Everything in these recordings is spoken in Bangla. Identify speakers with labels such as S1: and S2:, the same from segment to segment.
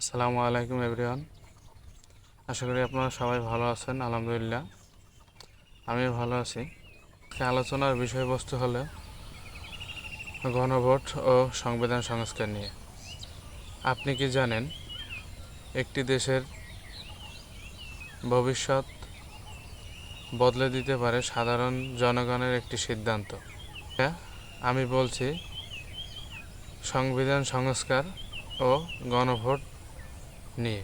S1: আসসালামু আলাইকুম এভরিওয়ান। আশা করি আপনারা সবাই ভালো আছেন। আলহামদুলিল্লাহ আমিও ভালো আছি। আজকে আলোচনার বিষয়বস্তু হলো গণভোট ও সংবিধান সংস্কার নিয়ে। আপনি কি জানেন একটি দেশের ভবিষ্যৎ বদলে দিতে পারে সাধারণ জনগণের একটি সিদ্ধান্ত? হ্যাঁ, আমি বলছি সংবিধান সংস্কার ও গণভোট নিয়ে।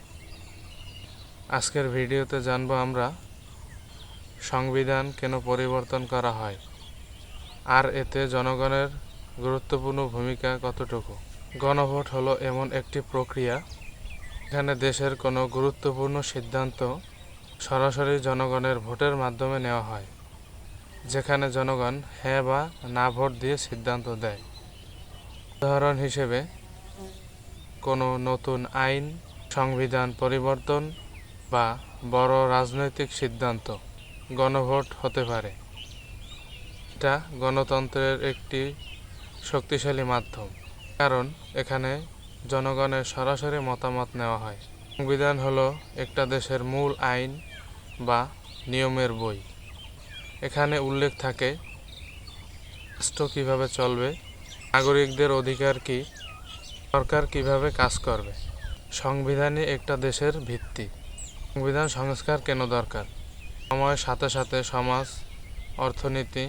S1: আজকের ভিডিওতে জানবো আমরা সংবিধান কেন পরিবর্তন করা হয় আর এতে জনগণের গুরুত্বপূর্ণ ভূমিকা কতটুকু। গণভোট হলো এমন একটি প্রক্রিয়া এখানে দেশের কোনো গুরুত্বপূর্ণ সিদ্ধান্ত সরাসরি জনগণের ভোটের মাধ্যমে নেওয়া হয়, যেখানে জনগণ হ্যাঁ বা না ভোট দিয়ে সিদ্ধান্ত দেয়। উদাহরণ হিসেবে কোনো নতুন আইন, সংবিধান পরিবর্তন বা বড় রাজনৈতিক সিদ্ধান্ত গণভোট হতে পারে। এটা গণতন্ত্রের একটি শক্তিশালী মাধ্যম, কারণ এখানে জনগণের সরাসরি মতামত নেওয়া হয়। সংবিধান হলো একটা দেশের মূল আইন বা নিয়মের বই। এখানে উল্লেখ থাকে রাষ্ট্র কীভাবে চলবে, নাগরিকদের অধিকার কী, সরকার কিভাবে কাজ করবে। সংবিধানই একটা দেশের ভিত্তি। সংবিধান সংস্কার কেন দরকার? সময়ের সাথে সাথে সমাজ, অর্থনীতি,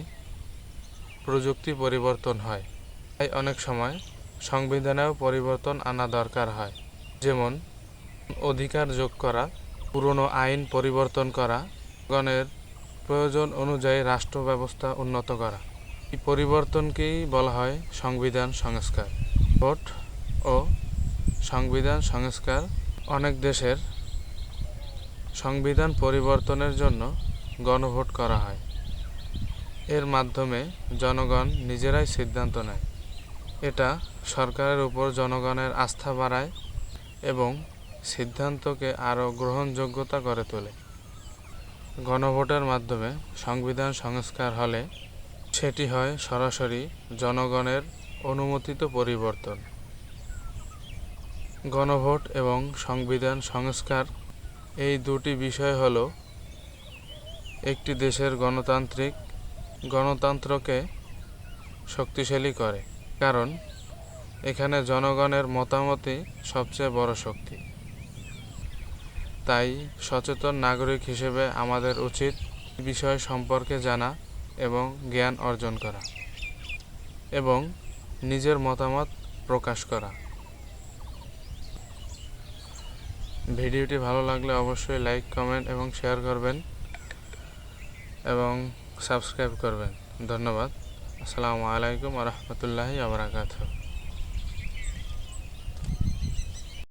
S1: প্রযুক্তি পরিবর্তন হয়, তাই অনেক সময় সংবিধানেও পরিবর্তন আনা দরকার হয়। যেমন অধিকার যোগ করা, পুরনো আইন পরিবর্তন করা, জনগণের প্রয়োজন অনুযায়ী রাষ্ট্র ব্যবস্থা উন্নত করা। এই পরিবর্তনকেই বলা হয় সংবিধান সংস্কার। ভোট ও সংবিধান সংস্কার। অনেক দেশের সংবিধান পরিবর্তনের জন্য গণভোট করা হয়। এর মাধ্যমে জনগণ নিজেরাই সিদ্ধান্ত নেয়। এটা সরকারের উপর জনগণের আস্থা বাড়ায় এবং সিদ্ধান্তকে আরও গ্রহণযোগ্যতা করে তোলে। গণভোটের মাধ্যমে সংবিধান সংস্কার হলে সেটি হয় সরাসরি জনগণের অনুমোদিত পরিবর্তন। গণভোট এবং সংবিধান সংস্কার এই দুটি বিষয় হল একটি দেশের গণতন্ত্রকে শক্তিশালী করে, কারণ এখানে জনগণের মতামতই সবচেয়ে বড় শক্তি। তাই সচেতন নাগরিক হিসেবে আমাদের উচিত এই বিষয় সম্পর্কে জানা এবং জ্ঞান অর্জন করা এবং নিজের মতামত প্রকাশ করা। ভিডিওটি ভালো লাগলে অবশ্যই লাইক, কমেন্ট এবং শেয়ার করবেন এবং সাবস্ক্রাইব করবেন। ধন্যবাদ। আসসালামু আলাইকুম ওয়া রাহমাতুল্লাহি ওয়া বারাকাতুহু।